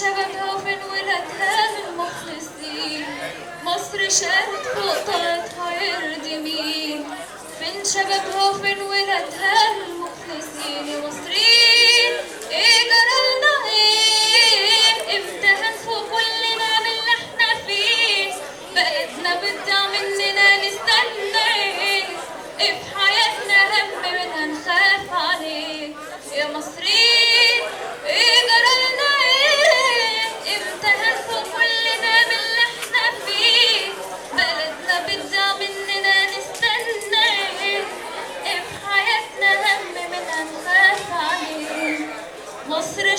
شبابها وفين ولادها المخلصين. مصر شالت فوق طاقتها يرضي مين؟ فين شبابها وفين ولادها المخلصين؟ يا مصريين ايه جرالنا ايه؟ امتى هنفوق كلنا من اللي احنا فيه؟ بلدنا بتضيع مننا نستنى ايه؟ في حياتنا هم منها نخاف عليه. يا مصريين ايه جرالنا ايه؟ امتى هنفوق كلنا من اللي احنا فيه؟ بلدنا بتضيع مننا نستنى ايه؟ في حياتنا هم منها نخاف عليه. مصر